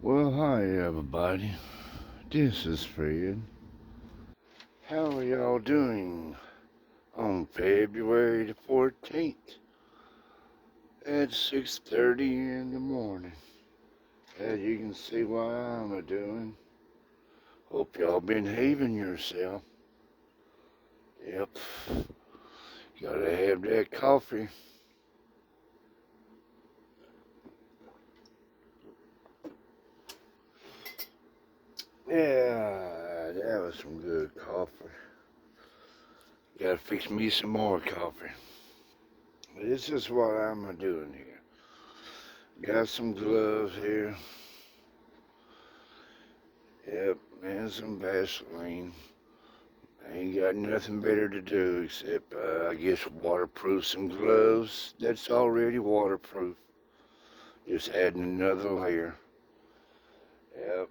Well, hi everybody. This is Fred. How are y'all doing on February the 14th at 6:30 in the morning? As you can see what I'm a doing. Hope y'all been having yourself. Yep. Gotta have that coffee. Yeah, that was some good coffee. Gotta fix me some more coffee. This is what I'm a doing here. Got some gloves here. Yep, and some Vaseline. I ain't got nothing better to do except, I guess, waterproof some gloves. That's already waterproof. Just adding another layer. Yep,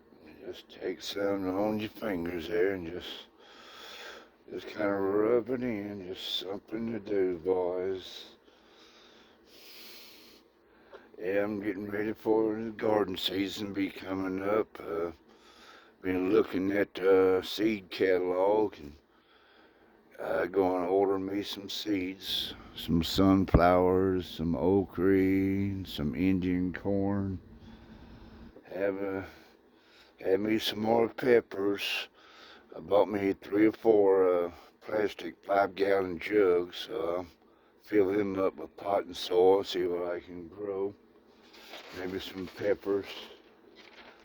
just take some on your fingers there and just kind of rub it in. Just something to do, boys. Yeah, I'm getting ready for the garden season be coming up. Been looking at the seed catalog and going to order me some seeds, some sunflowers, some okra, some Indian corn. Have have me some more peppers. I bought me 3 or 4 plastic 5-gallon jugs. Fill them up with pot and soil, see what I can grow. Maybe some peppers.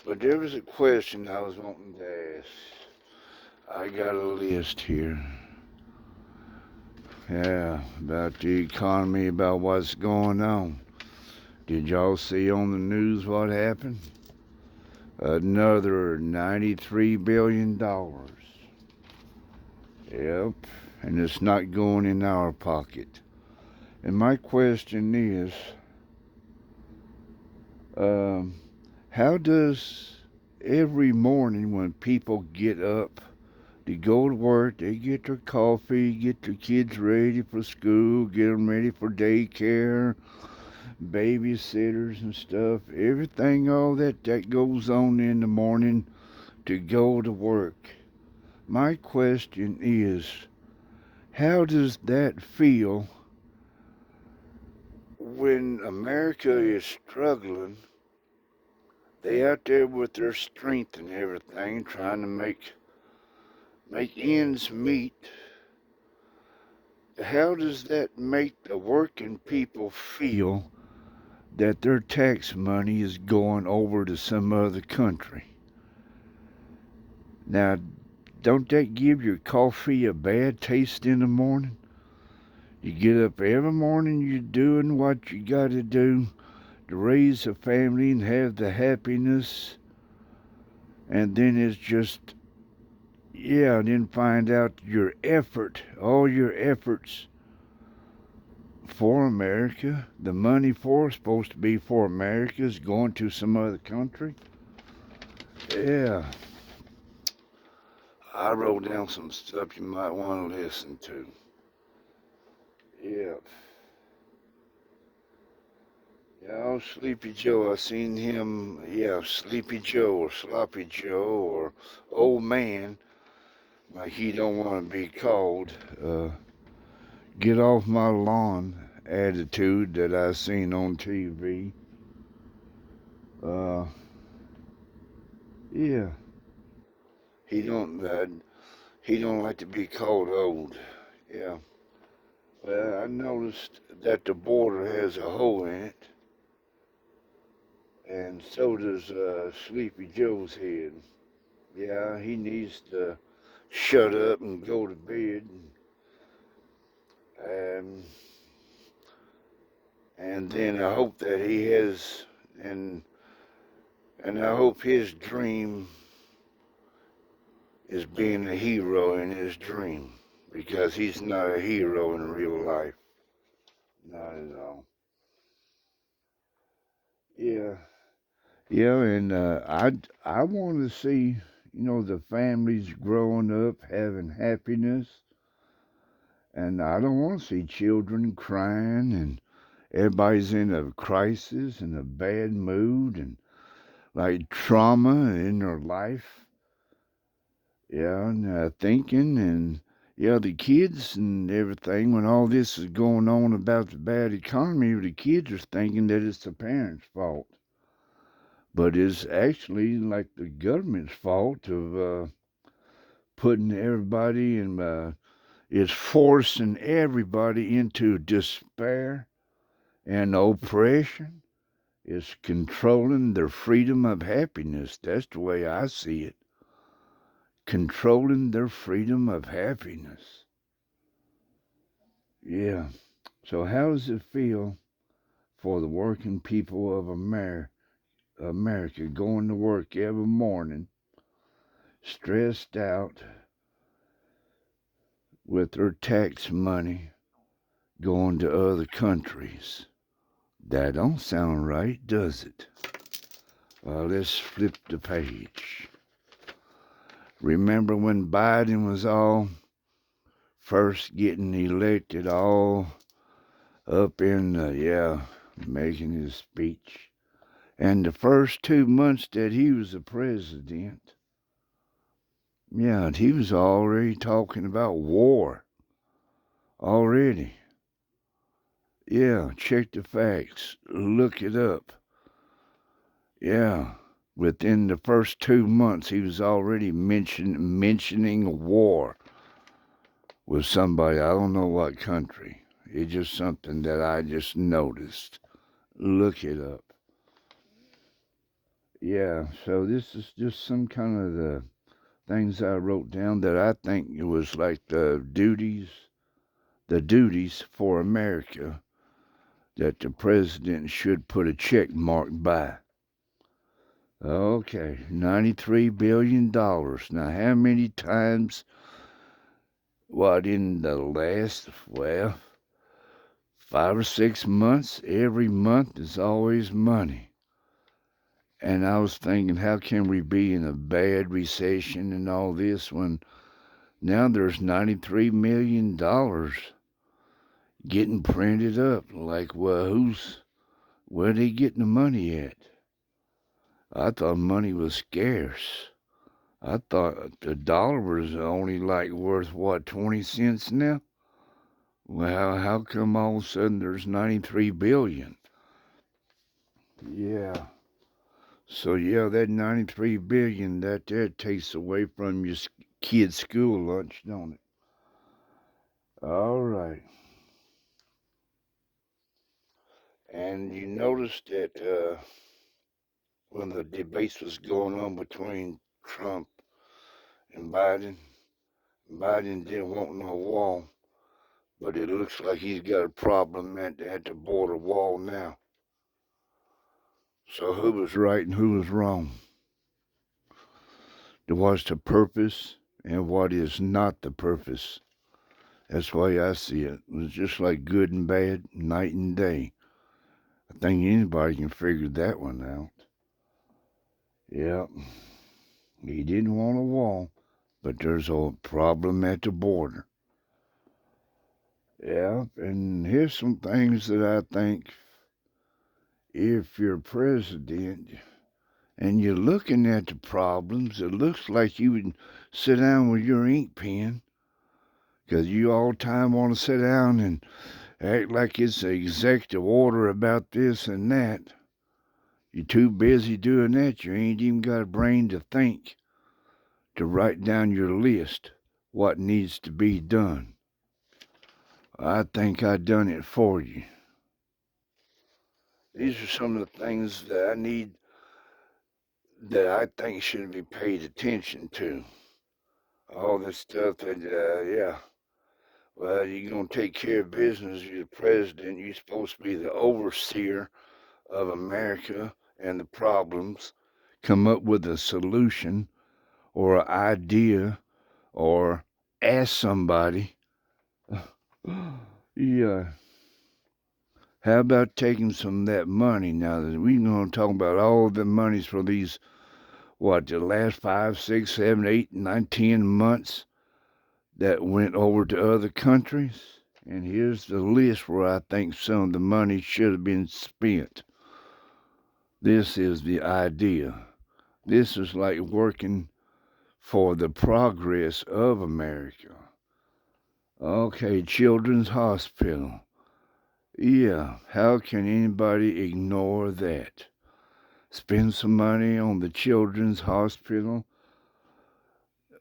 But there was a question I was wanting to ask. I got a list here. Yeah, about the economy, about what's going on. Did y'all see on the news what happened? Another $93 billion. Yep, and it's not going in our pocket. And my question is, um, how does every morning when people get up to go to work, they get their coffee, get their kids ready for school, get them ready for daycare, babysitters and stuff, everything, all that goes on in the morning to go to work. My question is, how does that feel when America is struggling? They out there with their strength and everything, trying to make ends meet. How does that make the working people feel that their tax money is going over to some other country? Now, don't that give your coffee a bad taste in the morning? You get up every morning, you're doing what you got to do to raise a family and have the happiness, and then it's just, yeah, and then find out your effort, all your efforts for America, the money for supposed to be for America is going to some other country. Yeah, I wrote down some stuff you might want to listen to. Yeah. Yeah, Sleepy Joe. I seen him. Yeah, Sleepy Joe or Sloppy Joe or Old Man, like he don't want to be called. Uh, Get off my lawn attitude that I seen on TV. Uh, yeah, he don't. He don't like to be called old. Yeah. Well, I noticed that the border has a hole in it, and so does Sleepy Joe's head. Yeah, he needs to shut up and go to bed. Um, and then I hope that he has, and and I hope his dream is being a hero in his dream, because he's not a hero in real life, not at all. Yeah, yeah, and I want to see, the families growing up having happiness, and I don't want to see children crying and everybody's in a crisis and a bad mood and like trauma in their life. Yeah, and thinking and yeah, the kids and everything. When all this is going on about the bad economy, the kids are thinking that it's the parents' fault, but it's actually like the government's fault of putting everybody in. Is forcing everybody into despair and oppression. It's controlling their freedom of happiness. That's the way I see it. Controlling their freedom of happiness. Yeah. So how does it feel for the working people of America going to work every morning, stressed out with their tax money going to other countries? That don't sound right, does it? Let's flip the page. Remember when Biden was all first getting elected, all up in making his speech. And the first 2 months that he was the president, yeah, he was already talking about war. Already. Yeah, check the facts. Look it up. Yeah. Within the first 2 months, he was already mentioning war with somebody. I don't know what country. It's just something that I just noticed. Look it up. Yeah, so this is just some kind of the things I wrote down that I think it was like the duties for America that the president should put a check mark by. Okay, $93 billion. Now, how many times, what, in the last, 5 or 6 months, every month is always money. And I was thinking, how can we be in a bad recession and all this when now there's $93 million getting printed up? Like, well, where are they getting the money at? I thought money was scarce. I thought the dollar was only like worth what, 20 cents now? Well, how come all of a sudden there's 93 billion? Yeah. So yeah, that 93 billion that takes away from your kid's school lunch, don't it? All right. And you noticed that when the debates was going on between Trump and Biden didn't want no wall, but it looks like he's got a problem at the border wall now. So who was right and who was wrong? What's the purpose and what is not the purpose? That's the way I see it. It's just like good and bad, night and day. I think anybody can figure that one out. Yeah, he didn't want a wall, but there's a problem at the border. Yeah, and here's some things that I think if you're president and you're looking at the problems, it looks like you would sit down with your ink pen because you all the time want to sit down and act like it's an executive order about this and that. You're too busy doing that. You ain't even got a brain to think, to write down your list, what needs to be done. I think I done it for you. These are some of the things that I need, that I think should be paid attention to. All this stuff that, yeah. Well, you're going to take care of business. You're the president. You're supposed to be the overseer of America and the problems. Come up with a solution or an idea or ask somebody. Yeah. How about taking some of that money now that we're going to talk about all the monies for these, what, the last 5, 6, 7, 8, 9, 10 months that went over to other countries? And here's the list where I think some of the money should have been spent. This is the idea. This is like working for the progress of America. Okay, Children's Hospital. Yeah, how can anybody ignore that? Spend some money on the Children's Hospital.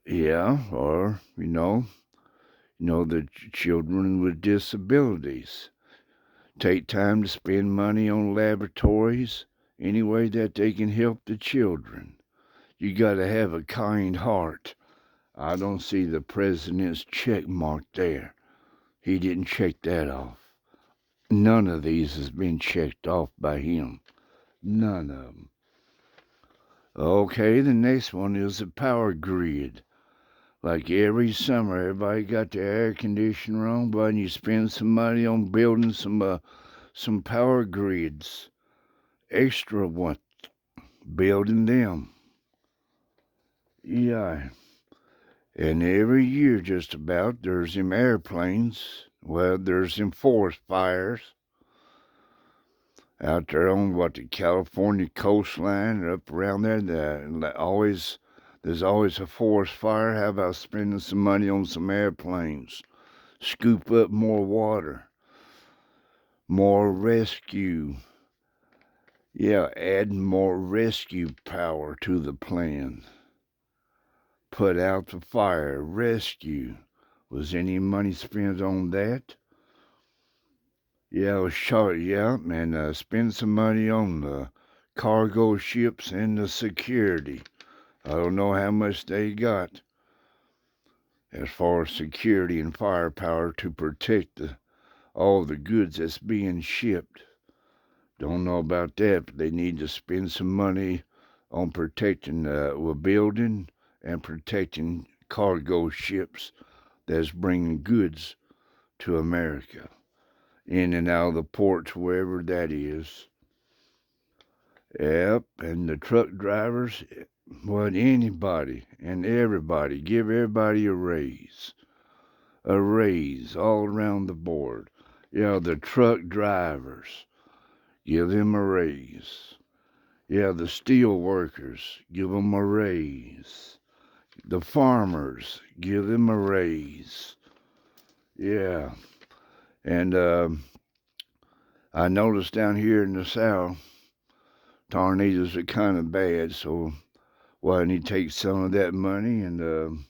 Yeah, or, the children with disabilities. Take time to spend money on laboratories any way that they can help the children. You got to have a kind heart. I don't see the president's check mark there. He didn't check that off. None of these has been checked off by him. None of them. Okay, the next one is the power grid. Like every summer, everybody got their air conditioner on, but you spend some money on building some power grids. Extra one, building them. Yeah. And every year, just about, there's them airplanes. Well, there's them forest fires out there on the California coastline or up around there. There's always a forest fire. How about spending some money on some airplanes? Scoop up more water, more rescue. Yeah, add more rescue power to the plan. Put out the fire, rescue. Was any money spent on that? Yeah, and spend some money on the cargo ships and the security. I don't know how much they got as far as security and firepower to protect all the goods that's being shipped. Don't know about that, but they need to spend some money on protecting building and protecting cargo ships that's bringing goods to America, in and out of the ports, wherever that is. Yep, and the truck drivers, anybody and everybody, give everybody a raise. A raise all around the board. Yeah, the truck drivers, give them a raise. Yeah, the steel workers, give them a raise. The farmers, give them a raise. Yeah, and I noticed down here in the South, tornadoes are kind of bad, so why don't you take some of that money and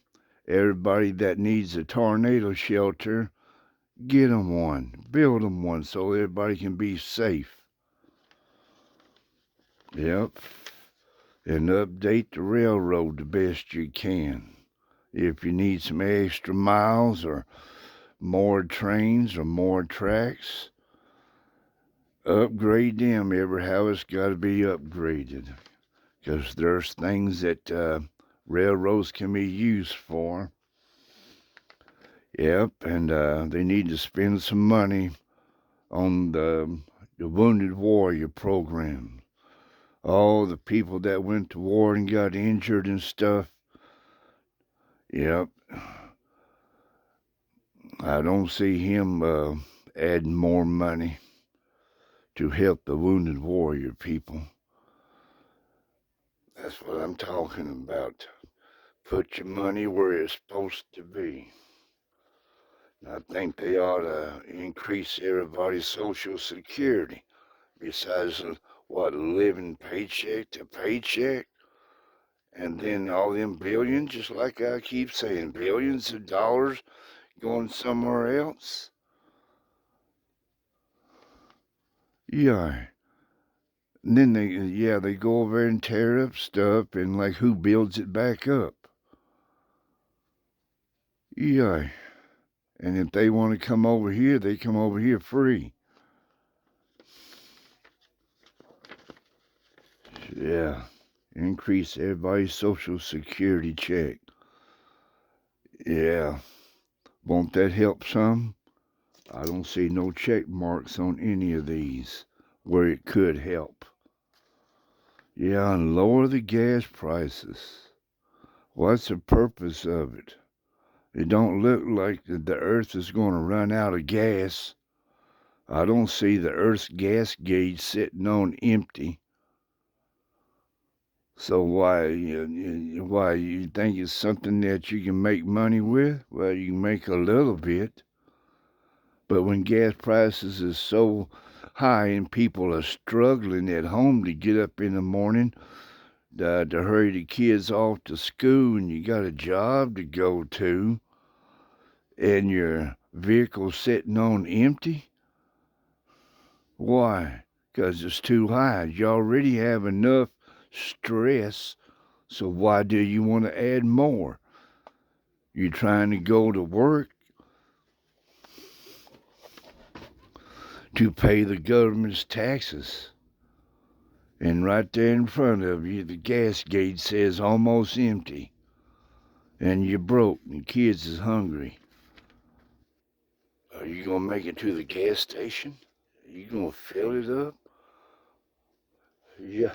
everybody that needs a tornado shelter, get them one, build them one so everybody can be safe. Yep, and update the railroad the best you can. If you need some extra miles or more trains or more tracks, upgrade them. Every house got to be upgraded, because there's things that railroads can be used for. Yep, and they need to spend some money on the Wounded Warrior program. All the people that went to war and got injured and stuff. Yep. I don't see him adding more money to help the Wounded Warrior people. That's what I'm talking about. Put your money where it's supposed to be. I think they ought to increase everybody's Social Security. Besides, living paycheck to paycheck? And then all them billions, just like I keep saying, billions of dollars going somewhere else? Yeah. And then they go over and tear up stuff, and like, who builds it back up? Yeah. And if they want to come over here, they come over here free. Yeah. Increase everybody's Social Security check. Yeah. Won't that help some? I don't see no check marks on any of these where it could help. Yeah, and lower the gas prices. What's the purpose of it? It don't look like the earth is going to run out of gas. I don't see the earth's gas gauge sitting on empty. So why you think it's something that you can make money with? Well, you can make a little bit, but when gas prices is so high and people are struggling at home to get up in the morning to hurry the kids off to school, and you got a job to go to, and your vehicle's sitting on empty, why? Because it's too high. You already have enough stress, so why do you want to add more? You're trying to go to work to pay the government's taxes. And right there in front of you, the gas gauge says almost empty. And you're broke and the kids is hungry. Are you going to make it to the gas station? Are you going to fill it up? Yeah.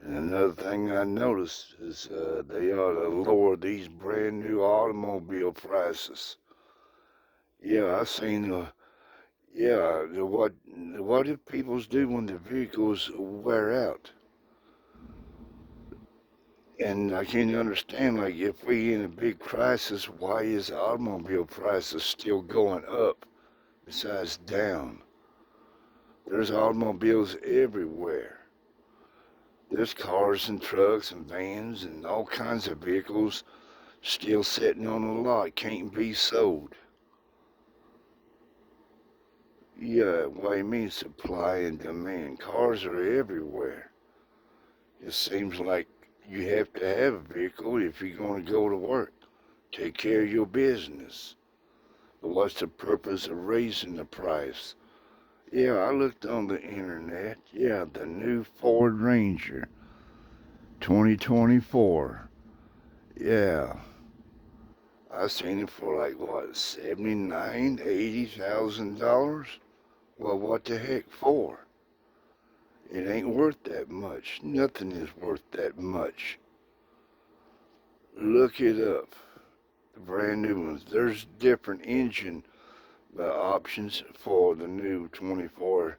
And another thing I noticed is they ought to lower these brand new automobile prices. Yeah, I seen what do peoples do when the vehicles wear out? And I can't understand, like, if we in a big crisis, why is automobile prices still going up besides down? There's automobiles everywhere. There's cars and trucks and vans and all kinds of vehicles still sitting on the lot, can't be sold. Yeah, what do you mean supply and demand? Cars are everywhere. It seems like you have to have a vehicle if you're going to go to work, take care of your business. But what's the purpose of raising the price? Yeah, I looked on the internet. Yeah, the new Ford Ranger 2024. Yeah, I seen it for like what, 79, $80,000. Well, what the heck for? It ain't worth that much. Nothing is worth that much. Look it up. The brand new ones. There's different engine options for the new 24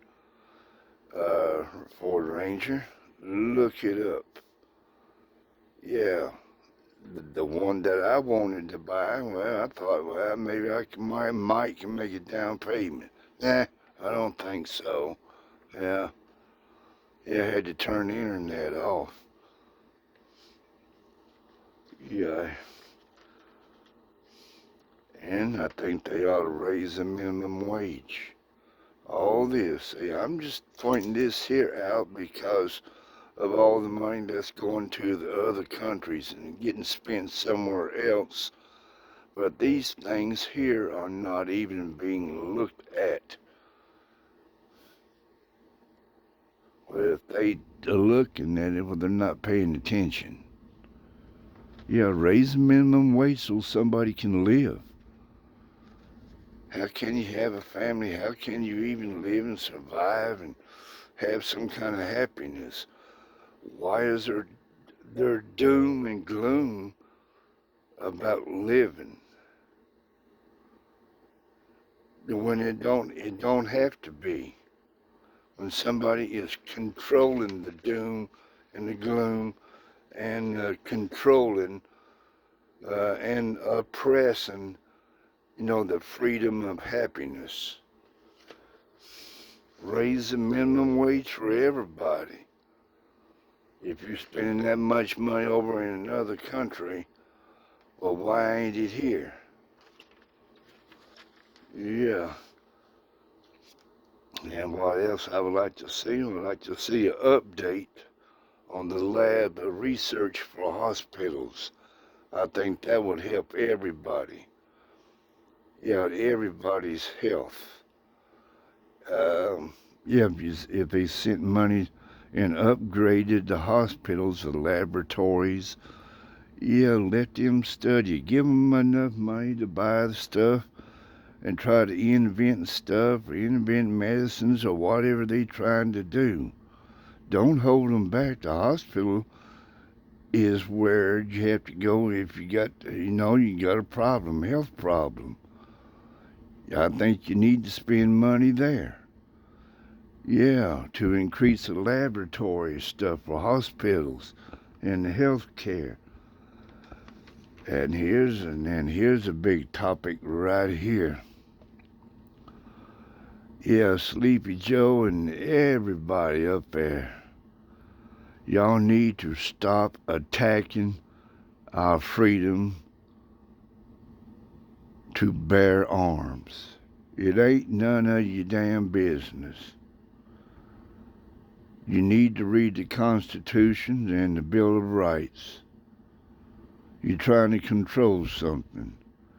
Ford Ranger. Look it up. Yeah, the one that I wanted to buy. Well, I thought, well, maybe my might can make a down payment. Nah, I don't think so. Yeah, yeah, I had to turn the internet off. Yeah, and I think they ought to raise the minimum wage. All this, see, I'm just pointing this here out because of all the money that's going to the other countries and getting spent somewhere else. But these things here are not even being looked at. Well, if they are looking at it, well, they're not paying attention. Yeah, raise the minimum wage so somebody can live. How can you have a family? How can you even live and survive and have some kind of happiness? Why is there doom and gloom about living when it don't have to be? When somebody is controlling the doom and the gloom and controlling and oppressing, the freedom of happiness. Raise the minimum wage for everybody. If you're spending that much money over in another country, well, why ain't it here? Yeah. And what else I would like to see? I would like to see an update on the lab research for hospitals. I think that would help everybody. Yeah, everybody's health. Yeah, if they sent money and upgraded the hospitals, the laboratories, yeah, let them study. Give them enough money to buy the stuff and try to invent stuff or invent medicines or whatever they trying to do. Don't hold them back. The hospital is where you have to go if you got a problem, health problem. I think you need to spend money there. Yeah, to increase the laboratory stuff for hospitals and the health care. And here's a big topic right here. Yeah, Sleepy Joe and everybody up there. Y'all need to stop attacking our freedom to bear arms. It ain't none of your damn business. You need to read the Constitution and the Bill of Rights. You're trying to control something.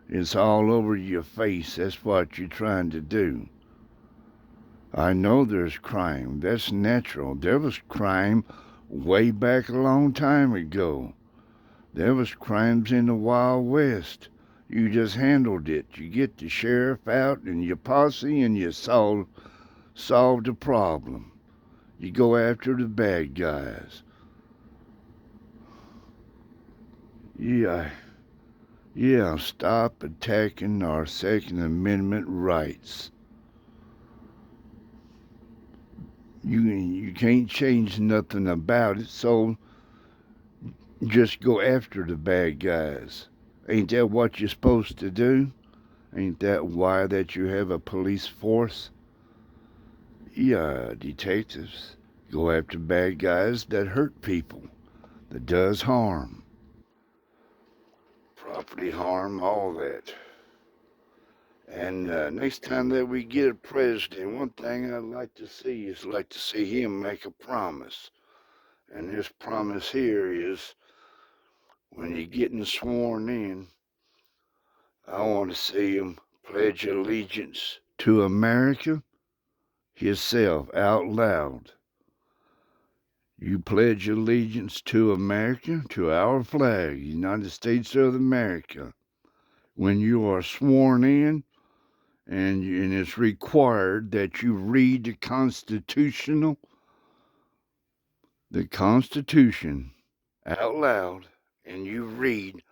It's all over your face. That's what you're trying to do. I know there's crime. That's natural. There was crime way back a long time ago. There was crimes in the Wild West. You just handled it. You get the sheriff out and your posse and you solve the problem. You go after the bad guys. Yeah, yeah, stop attacking our Second Amendment rights. You can't change nothing about it, so just go after the bad guys. Ain't that what you're supposed to do? Ain't that why that you have a police force? Yeah, detectives go after bad guys that hurt people, that does harm, property harm, all that. And next time that we get a president, one thing I'd like to see is like to see him make a promise. And his promise here is when you're getting sworn in, I want to see him pledge allegiance to America himself out loud. You pledge allegiance to America, to our flag, United States of America. When you are sworn in, and it's required that you read the Constitution out loud, and you read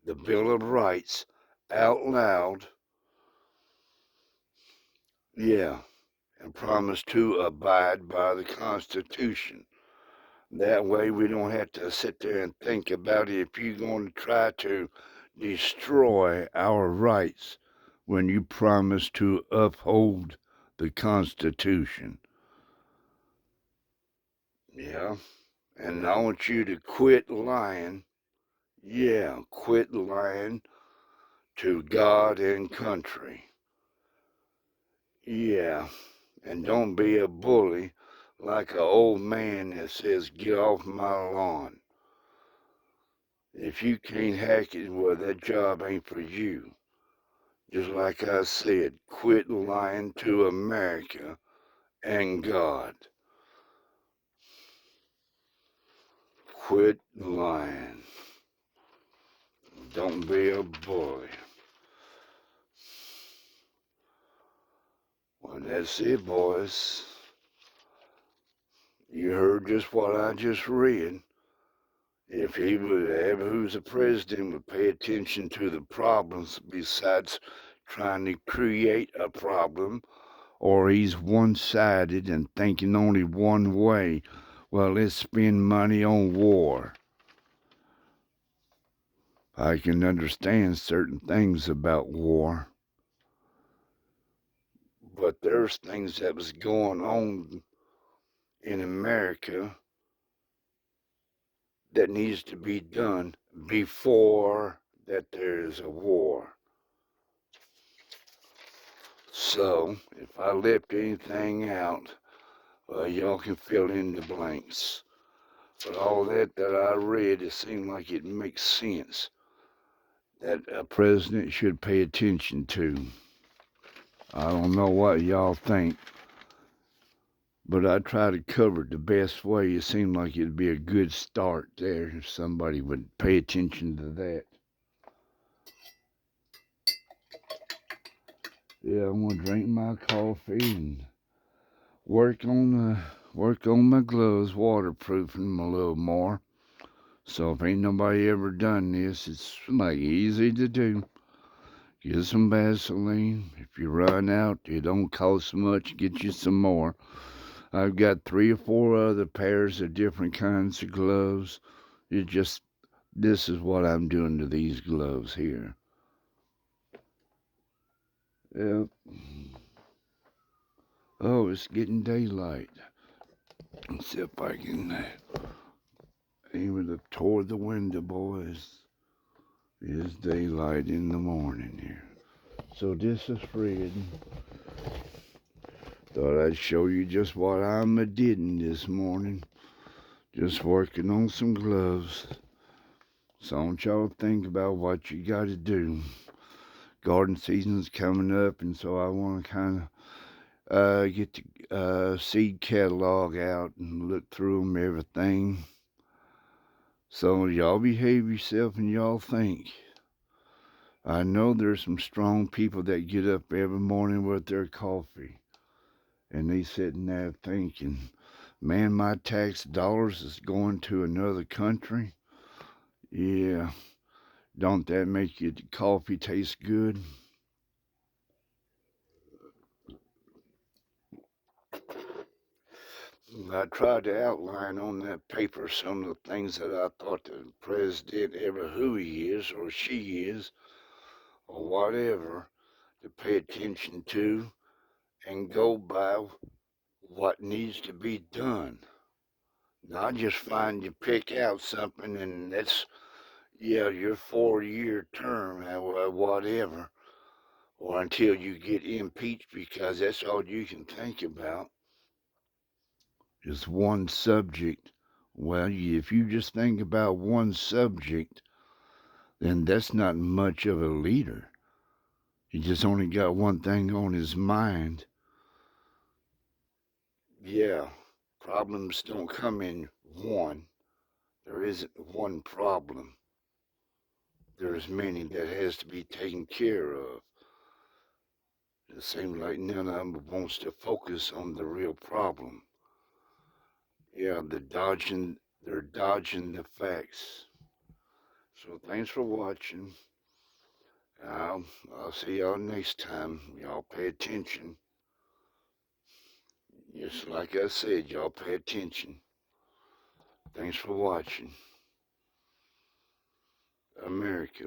the Bill of Rights out loud. Yeah, and promise to abide by the Constitution. That way we don't have to sit there and think about it if you're going to try to destroy our rights when you promise to uphold the Constitution. Yeah, and I want you to quit lying. Yeah, quit lying to God and country. Yeah, and don't be a bully like an old man that says, get off my lawn. If you can't hack it, well, that job ain't for you. Just like I said, quit lying to America and God. Quit lying. Don't be a bully. Well, that's it, boys. You heard just what I just read. If he would, who's the president would pay attention to the problems besides trying to create a problem, or he's one-sided and thinking only one way. Well, let's spend money on war. I can understand certain things about war, but there's things that was going on in America that needs to be done before that there's a war. So, if I left anything out, y'all can fill in the blanks. But all that I read, it seemed like it makes sense that a president should pay attention to. I don't know what y'all think, but I try to cover it the best way. It seemed like it'd be a good start there if somebody would pay attention to that. Yeah, I'm gonna drink my coffee and work on my gloves, waterproofing them a little more. So if ain't nobody ever done this, it's like easy to do. Get some Vaseline. If you run out, it don't cost much. Get you some more. I've got 3 or 4 other pairs of different kinds of gloves. This is what I'm doing to these gloves here. Yep. Oh, it's getting daylight. Let's see if I can aim it up toward the window, boys. It's daylight in the morning here. So this is Fred. Thought I'd show you just what I'm a-didin' this morning. Just working on some gloves. So I want y'all to think about what you gotta do. Garden season's coming up, and so I want to kind of get the seed catalog out and look through them, everything. So y'all behave yourself and y'all think. I know there's some strong people that get up every morning with their coffee, and they sitting there thinking, man, my tax dollars is going to another country. Yeah, don't that make your coffee taste good? I tried to outline on that paper some of the things that I thought the president, ever who he is or she is or whatever, to pay attention to and go by what needs to be done. Not just find you pick out something and that's, yeah, your 4-year term or whatever, or until you get impeached because that's all you can think about. Just one subject. Well, if you just think about one subject, then that's not much of a leader. He just only got one thing on his mind. Yeah, problems don't come in one. There isn't one problem. There's many that has to be taken care of. It seems like none of them wants to focus on the real problem. Yeah, they're dodging the facts. So thanks for watching. I'll see y'all next time. Y'all pay attention. Just like I said, y'all pay attention. Thanks for watching. America.